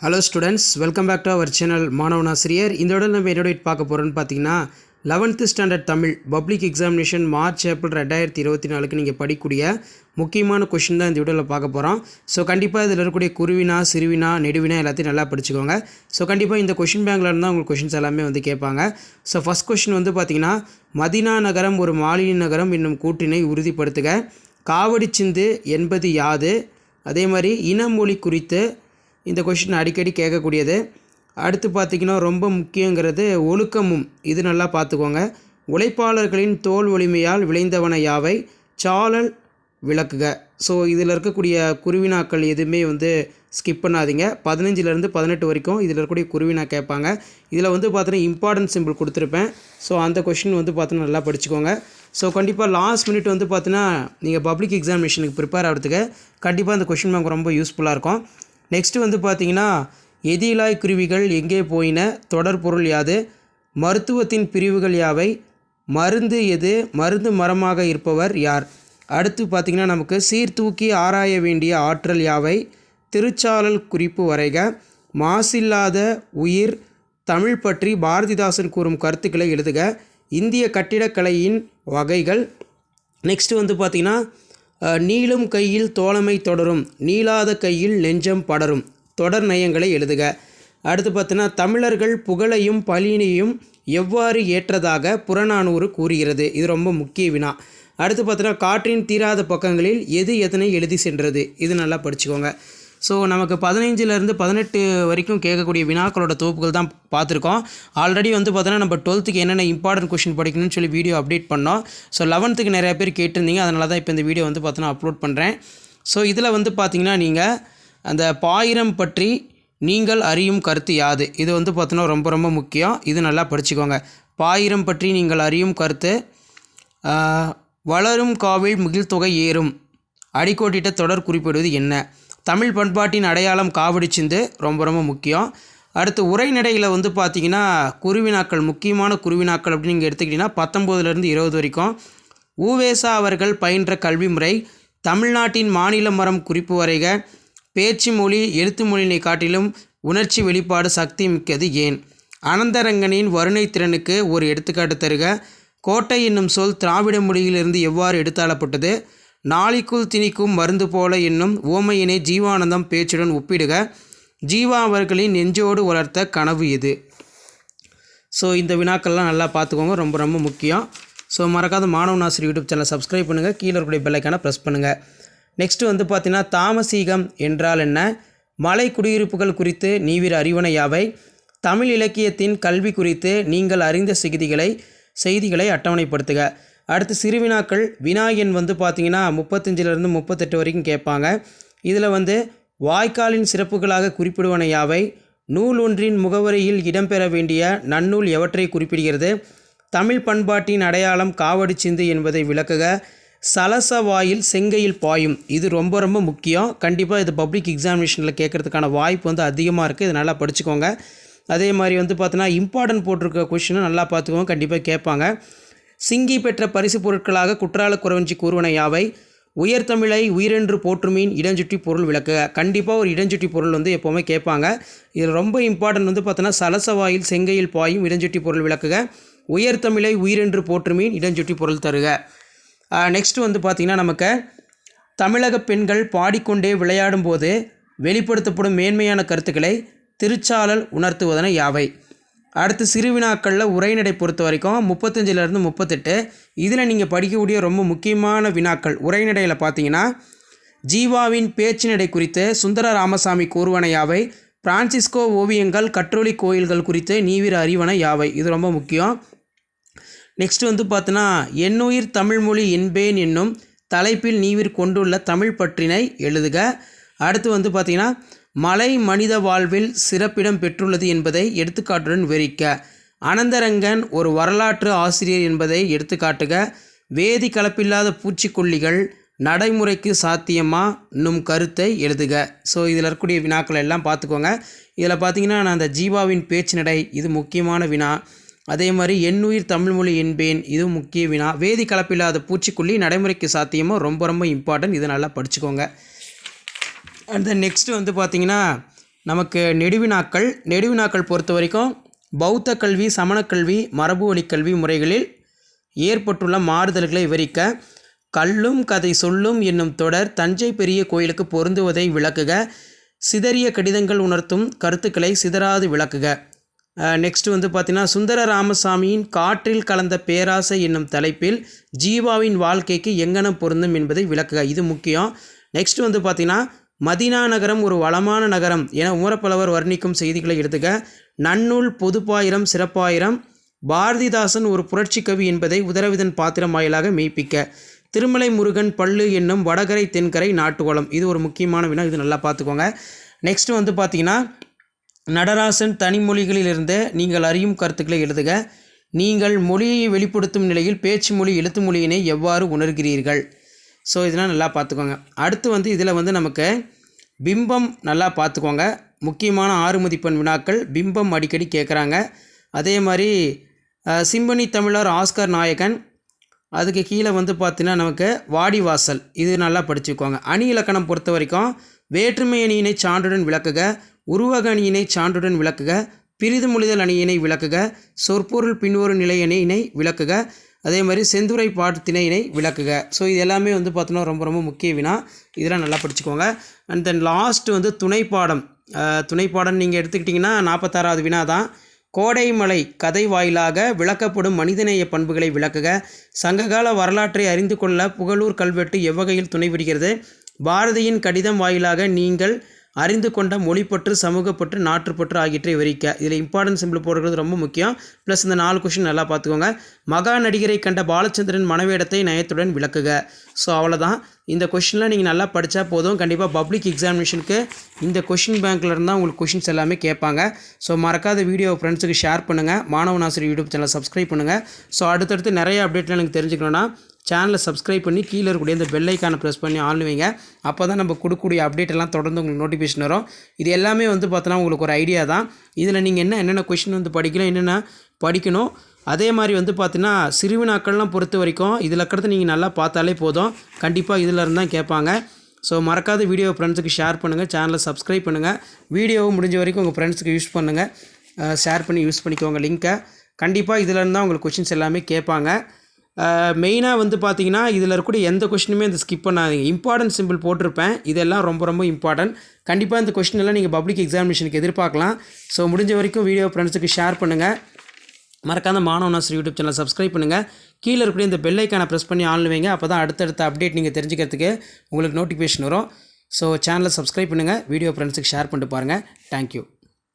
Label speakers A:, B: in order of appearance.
A: Hello students, welcome back to our channel மாணவன் ஆசிரியர். இந்த இடம் நம்ம என்னோட பார்க்க போகிறோன்னு பார்த்தீங்கன்னா 11th standard Tamil public examination March April 2024க்கு நீங்கள் படிக்கக்கூடிய முக்கியமான கொஷின் தான் இந்த வீடியோவில் பார்க்க போகிறோம். ஸோ கண்டிப்பாக இதில் இருக்கக்கூடிய குருவினா, சிறுவினா, நெடுவினா எல்லாத்தையும் நல்லா படிச்சுக்கோங்க. ஸோ கண்டிப்பாக இந்த கொஷின் பேங்கில் இருந்தால் உங்களுக்கு கொஷின்ஸ் எல்லாமே கேட்பாங்க. ஸோ ஃபஸ்ட் கொஷின் பார்த்தீங்கன்னா, மதினா நகரம் ஒரு மாலினி நகரம் என்னும் கூற்றினை உறுதிப்படுத்துக. காவடி சிந்து என்பது யாது? அதே மாதிரி இனமொழி குறித்து இந்த கொஷின் அடிக்கடி கேட்கக்கூடியது. அடுத்து பார்த்திங்கன்னா ரொம்ப முக்கியங்கிறது ஒழுக்கமும், இது நல்லா பார்த்துக்கோங்க. உழைப்பாளர்களின் தோல் வலிமையால் விளைந்தவன யாவை? சாழல் விளக்குக. ஸோ இதில் இருக்கக்கூடிய குருவினாக்கள் எதுவுமே ஸ்கிப் பண்ணாதீங்க. 15லேருந்து 18 வரைக்கும் இதில் இருக்கக்கூடிய குருவினா கேட்பாங்க. இதில் பார்த்தீங்கன்னா இம்பார்ட்டன்ட் சிம்பிள் கொடுத்துருப்பேன். ஸோ அந்த கொஷின் பார்த்தீங்கன்னா நல்லா படிச்சுக்கோங்க. ஸோ கண்டிப்பாக லாஸ்ட் மினிட் பார்த்தீங்கன்னா நீங்கள் பப்ளிக் எக்ஸாமினேஷனுக்கு ப்ரிப்பேர் ஆகிறதுக்கு கண்டிப்பாக அந்த கொஷின் பேங்க் ரொம்ப யூஸ்ஃபுல்லாக இருக்கும். நெக்ஸ்ட்டு பார்த்தீங்கன்னா, எதிலாய் குருவிகள் எங்கே போயின? தொடர் பொருள் யாது? மருத்துவத்தின் பிரிவுகள் யாவை? மருந்து எது? மருந்து மரமாக இருப்பவர் யார்? அடுத்து பார்த்திங்கன்னா நமக்கு சீர்தூக்கி ஆராய வேண்டிய ஆற்றல் யாவை? திருச்சாளல் குறிப்பு வரைக. மாசில்லாத உயிர் தமிழ் பற்றி பாரதிதாசன் கூறும் கருத்துக்களை எழுதுக. இந்திய கட்டிடக்கலையின் வகைகள். நெக்ஸ்ட்டு பார்த்திங்கன்னா, நீளும் கையில் தோழமை தொடரும், நீளாத கையில் நெஞ்சம் படரும், தொடர் நயங்களை எழுதுக. அடுத்து பார்த்தீங்கன்னா, தமிழர்கள் புகழையும் பழியினையும் எவ்வாறு ஏற்றதாக புறநானூறு கூறுகிறது? இது ரொம்ப முக்கிய வினா. அடுத்து பார்த்தீங்கன்னா, காற்றின் தீராத பக்கங்களில் எது எதனை எழுதி சென்றது? இது நல்லா படிச்சுக்கோங்க. ஸோ நமக்கு 15லேருந்து 18 வரைக்கும் கேட்கக்கூடிய வினாக்களோட தொகுப்புகள் தான் பார்த்துருக்கோம். ஆல்ரெடி பார்த்தீங்கன்னா நம்ம 12th என்னென்ன இம்பார்ட்டன்ட் கொஷின் படிக்கணும்னு சொல்லி வீடியோ அப்டேட் பண்ணோம். ஸோ 11th நிறைய பேர் கேட்டிருந்தீங்க, அதனால தான் இப்போ இந்த வீடியோ பார்த்தீங்கன்னா அப்லோட் பண்ணுறேன். ஸோ இதில் பார்த்தீங்கன்னா நீங்கள் அந்த பாயிரம் பற்றி நீங்கள் அறியும் கருத்து யாது? இது பார்த்தீங்கன்னா ரொம்ப ரொம்ப முக்கியம். இது நல்லா படிச்சுக்கோங்க. பாயிரம் பற்றி நீங்கள் அறியும் கருத்து. வளரும் காவில் முகில்தொகை ஏறும் அடிக்கோட்டிட்ட தொடர் குறிப்பிடுவது என்ன? தமிழ் பண்பாட்டின் அடையாளம் காவடி சிந்து, ரொம்ப ரொம்ப முக்கியம். அடுத்து உரைநடையில் பார்த்திங்கன்னா குருவினாக்கள், முக்கியமான குருவினாக்கள் அப்படின்னு நீங்கள் எடுத்துக்கிட்டிங்கன்னா 19லேருந்து 20 வரைக்கும். உவேசா அவர்கள் பயின்ற கல்வி முறை. தமிழ்நாட்டின் மாநில மரம் குறிப்பு வரைக. பேச்சு மொழி எழுத்து மொழியினை காட்டிலும் உணர்ச்சி வெளிப்பாடு சக்தி மிக்கது ஏன்? அனந்தரங்கனின் வருணை திறனுக்கு ஒரு எடுத்துக்காட்டு தருக. கோட்டை என்னும் சொல் திராவிட மொழியிலிருந்து எவ்வாறு எடுத்தாளப்பட்டது? நாளிக்குள் திணிக்கும் மருந்து போல என்னும் ஓமையினை ஜீவானந்தம் பேச்சுடன் ஒப்பிடுக. ஜீவா அவர்களின் நெஞ்சோடு வளர்த்த கனவு எது? ஸோ இந்த வினாக்கள்லாம் நல்லா பார்த்துக்கோங்க, ரொம்ப ரொம்ப முக்கியம். ஸோ மறக்காத மாணவன் ஆசிரியர் யூடியூப் சேனலை சப்ஸ்கிரைப் பண்ணுங்கள், கீழே இருக்கக்கூடிய பெல்லைக்கான ப்ரெஸ் பண்ணுங்கள். நெக்ஸ்ட்டு பார்த்தீங்கன்னா, தாமசீகம் என்றால் என்ன? மலை குடியிருப்புகள் குறித்து நீவிர அறிவன யாவை? தமிழ் இலக்கியத்தின் கல்வி குறித்து நீங்கள் அறிந்த செய்திகளை அட்டவணைப்படுத்துக. அடுத்து சிறுவினாக்கள். வினாயன் பார்த்திங்கன்னா 35லேருந்து 38 வரைக்கும் கேட்பாங்க. இதில் வாய்க்காலின் சிறப்புகளாக குறிப்பிடுவன யாவை? நூல் ஒன்றின் முகவரியில் இடம்பெற வேண்டிய நன்னூல் எவற்றை குறிப்பிடுகிறது? தமிழ் பண்பாட்டின் அடையாளம் காவடி சிந்து என்பதை விளக்குக. சலச வாயில் செங்கையில் பாயும், இது ரொம்ப ரொம்ப முக்கியம். கண்டிப்பாக இது பப்ளிக் எக்ஸாமினேஷனில் கேட்குறதுக்கான வாய்ப்பு அதிகமாக இருக்குது. இது நல்லா படிச்சுக்கோங்க. அதே மாதிரி பார்த்தீங்கன்னா இம்பார்ட்டன்ட் போட்டிருக்க கொஷினும் நல்லா பார்த்துக்கோங்க, கண்டிப்பாக கேட்பாங்க. சிங்கி பெற்ற பரிசு பொருட்களாக குற்றால குறவஞ்சி கூறுவன யாவை? உயர்தமிழை உயிரென்று போற்றுமீன் இடஞ்சுட்டி பொருள் விளக்குக. கண்டிப்பாக ஒரு இடஞ்சுட்டி பொருள் எப்போவுமே கேட்பாங்க. இதில் ரொம்ப இம்பார்ட்டன்ட் பார்த்தோன்னா சலசவாயில் செங்கையில் பாயும் இடஞ்சுட்டி பொருள் விளக்குக. உயர்தமிழை உயிரென்று போற்றுமீன் இடஞ்சுட்டி பொருள் தருக. நெக்ஸ்ட்டு பார்த்திங்கன்னா நமக்கு தமிழக பெண்கள் பாடிக்கொண்டே விளையாடும் போது வெளிப்படுத்தப்படும் மேன்மையான கருத்துக்களை திருச்சாளல் உணர்த்துவதன யாவை? அடுத்து சிறுவினாக்களில் உரைநடை பொறுத்த வரைக்கும் 35லேருந்து 38. இதில் நீங்கள் படிக்கக்கூடிய ரொம்ப முக்கியமான வினாக்கள். உரைநடையில் பார்த்தீங்கன்னா, ஜீவாவின் பேச்சு நடை குறித்து சுந்தர ராமசாமி கூறுவன யாவை? பிரான்சிஸ்கோ ஓவியங்கள் கற்றொலி கோயில்கள் குறித்து நீவிர அறிவன யாவை? இது ரொம்ப முக்கியம். நெக்ஸ்ட்டு பார்த்தோன்னா, என்னுயிர் தமிழ்மொழி என்பேன் என்னும் தலைப்பில் நீவிர் கொண்டுள்ள தமிழ் பற்றினை எழுதுக. அடுத்து பார்த்திங்கன்னா, மலை மனித வாழ்வில் சிறப்பிடம் பெற்றுள்ளது என்பதை எடுத்துக்காட்டுடன் விவரிக்க. அனந்தரங்கன் ஒரு வரலாற்று ஆசிரியர் என்பதை எடுத்துக்காட்டுக. வேதி கலப்பில்லாத பூச்சிக்கொல்லிகள் நடைமுறைக்கு சாத்தியமா என்னும் கருத்தை எழுதுக. ஸோ இதில் இருக்கக்கூடிய வினாக்கள் எல்லாம் பார்த்துக்கோங்க. இதில் பார்த்திங்கன்னா, நான் அந்த ஜீவாவின் பேச்சு நடை, இது முக்கியமான வினா. அதே மாதிரி என்னுயிர் தமிழ்மொழி என்பேன், இது முக்கிய வினா. வேதி கலப்பில்லாத பூச்சிக்கொல்லி நடைமுறைக்கு சாத்தியமாக ரொம்ப ரொம்ப இம்பார்ட்டன்ட். இதை நல்லா படிச்சுக்கோங்க. அண்ட் தென் நெக்ஸ்ட்டு பார்த்திங்கன்னா, நமக்கு நெடுவினாக்கள் பொறுத்த வரைக்கும் பௌத்த கல்வி, சமணக்கல்வி, மரபு வழிக்கல்வி முறைகளில் ஏற்பட்டுள்ள மாறுதல்களை விவரிக்க கல்லும் கதை சொல்லும் என்னும் தொடர் தஞ்சை பெரிய கோயிலுக்கு பொருந்துவதை விளக்குக. சிதறிய கடிதங்கள் உணர்த்தும் கருத்துக்களை சிதறாது விளக்குக. நெக்ஸ்ட் பார்த்திங்கன்னா சுந்தர ராமசாமியின் காற்றில் கலந்த பேராசை என்னும் தலைப்பில் ஜீவாவின் வாழ்க்கைக்கு எங்கனம் பொருந்தும் என்பதை விளக்குக. இது முக்கியம். நெக்ஸ்ட் பார்த்திங்கன்னா மதினா நகரம் ஒரு வளமான நகரம் என உமரப்பலவர் வர்ணிக்கும் செய்திகளை எடுத்துக்க. நன்னூல் பொதுப்பாயிரம் சிறப்பாயிரம் பாரதிதாசன் ஒரு புரட்சி கவி என்பதை உதரவிதன் பாத்திரம் வாயிலாக மெய்ப்பிக்க. திருமலை முருகன் பள்ளு என்னும் வடகரை தென்கரை நாட்டுவளம். இது ஒரு முக்கியமான வினா, இது நல்லா பார்த்துக்கோங்க. நெக்ஸ்ட் பார்த்திங்கன்னா நடராசன் தனிமொழிகளிலிருந்து நீங்கள் அறியும் கருத்துக்களை எழுதுக. நீங்கள் மொழியை வெளிப்படுத்தும் நிலையில் பேச்சு மொழி எழுத்து மொழியினை எவ்வாறு உணர்கிறீர்கள்? ஸோ இதெல்லாம் நல்லா பார்த்துக்கோங்க. அடுத்து இதில் நமக்கு பிம்பம் நல்லா பார்த்துக்கோங்க. முக்கியமான 6 மதிப்பெண் வினாக்கள் பிம்பம் அடிக்கடி கேட்குறாங்க. அதே மாதிரி சிம்பனி தமிழர் ஆஸ்கர் நாயகன், அதுக்கு கீழே பார்த்திங்கன்னா நமக்கு வாடிவாசல், இது நல்லா படிச்சுக்கோங்க. அணி இலக்கணம் பொறுத்த வரைக்கும் வேற்றுமை அணியினை சான்றுடன் விளக்குக, உருவக அணியினை சான்றுடன் விளக்குக, பிரிது மொழிதல் அணியினை விளக்குக, சொற்பொருள் பின்வரும் நிலை அணியினை விளக்குக, அதே மாதிரி செந்துரை பாட்டுத்திணையினை விளக்குக. ஸோ இது எல்லாமே பார்த்தோன்னா ரொம்ப ரொம்ப முக்கிய வினா, இதெல்லாம் நல்லா படிச்சுக்கோங்க. அண்ட் தென் லாஸ்ட் துணைப்பாடம் நீங்கள் எடுத்துக்கிட்டிங்கன்னா 46வது வினா தான். கோடைமலை கதை வாயிலாக விளக்கப்படும் மனிதநேய பண்புகளை விளக்குக. சங்ககால வரலாற்றை அறிந்து கொள்ள புகழூர் கல்வெட்டு எவ்வகையில் துணை புரிகிறது? பாரதியின் கடிதம் வாயிலாக நீங்கள் அறிந்து கொண்ட மொழிப்பற்று, சமூகப்பற்று, நாட்டுப்பற்று ஆகியவற்றை விவரிக்க. இதில் இம்பார்ட்டன்ட் சிம்பிள் போடுறது ரொம்ப முக்கியம். ப்ளஸ் இந்த 4 கொஷின் நல்லா பார்த்துக்கோங்க. மகா நடிகரை கண்ட பாலச்சந்திரன் மனவேடத்தை நயத்துடன் விளக்குக. ஸோ அவ்வளோதான். இந்த கொஷின்லாம் நீங்கள் நல்லா படித்தா போதும். கண்டிப்பாக பப்ளிக் எக்ஸாமினேஷனுக்கு இந்த கொஷின் பேங்க்கில் இருந்தால் உங்களுக்கு கொஷின்ஸ் எல்லாமே கேட்பாங்க. ஸோ மறக்காத வீடியோ ஃப்ரெண்ட்ஸுக்கு ஷேர் பண்ணுங்கள். மாணவன் ஆசிரியர் யூடியூப் சேனலை சப்ஸ்கிரைப் பண்ணுங்கள். ஸோ அடுத்தடுத்து நிறைய அப்டேட்லாம் எனக்கு தெரிஞ்சுக்கணுன்னா சேனலை சப்ஸ்கிரைப் பண்ணி கீழே இருக்கக்கூடிய இந்த பெல் ஐக்கானை ப்ரெஸ் பண்ணி ஆன் வைங்க. அப்போ தான் நம்ம கொடுக்கக்கூடிய அப்டேட் எல்லாம் தொடர்ந்து உங்களுக்கு நோட்டிஃபிகேஷன் வரும். இது எல்லாமே பார்த்தோன்னா உங்களுக்கு ஒரு ஐடியா தான். இதில் நீங்கள் என்னென்ன கொஷின் படிக்கணும், என்னென்ன படிக்கணும், அதே மாதிரி பார்த்தீங்கன்னா சிறுவினாக்கள்லாம் பொறுத்த வரைக்கும் இதில் இருக்கிறது நீங்கள் நல்லா பார்த்தாலே போதும். கண்டிப்பாக இதில் இருந்தால் கேட்பாங்க. ஸோ மறக்காத வீடியோ ஃப்ரெண்ட்ஸுக்கு ஷேர் பண்ணுங்கள், சேனலை சப்ஸ்கிரைப் பண்ணுங்கள். வீடியோவை முடிஞ்ச வரைக்கும் உங்கள் ஃப்ரெண்ட்ஸுக்கு யூஸ் பண்ணுங்கள், ஷேர் பண்ணி யூஸ் பண்ணிக்கோங்க லிங்க்கை. கண்டிப்பாக இதில் இருந்தால் உங்களுக்கு கொஷின்ஸ் எல்லாமே கேட்பாங்க. மெயினாக பார்த்தீங்கன்னா இதில் இருக்கக்கூடிய எந்த கொஷினுமே இந்த ஸ்கிப் பண்ணாதீங்க. இம்பார்ட்டன்ட் சிம்பிள் போட்டிருப்பேன், இதெல்லாம் ரொம்ப ரொம்ப இம்பார்ட்டன்ட். கண்டிப்பாக இந்த கொஷின் எல்லாம் நீங்கள் பப்ளிக் எக்ஸாமினேஷனுக்கு எதிர்பார்க்கலாம். ஸோ முடிஞ்ச வரைக்கும் வீடியோ ஃப்ரெண்ட்ஸுக்கு ஷேர் பண்ணுங்கள். மறக்காத மாணவன் ஆசிரியர் யூடியூப் சேனல் சப்ஸ்கிரைப் பண்ணுங்கள். கீழே இருக்கக்கூடிய இந்த பெல் ஐக்கானை ப்ரெஸ் பண்ணி ஆன் வைங்க. அப்போ தான் அடுத்தடுத்த அப்டேட் நீங்கள் தெரிஞ்சுக்கிறதுக்கு உங்களுக்கு நோட்டிஃபிகேஷன் வரும். ஸோ சேனலை சப்ஸ்கிரைப் பண்ணுங்கள், வீடியோ ஃப்ரெண்ட்ஸுக்கு ஷேர் பண்ணிட்டு பாருங்கள். தேங்க்யூ.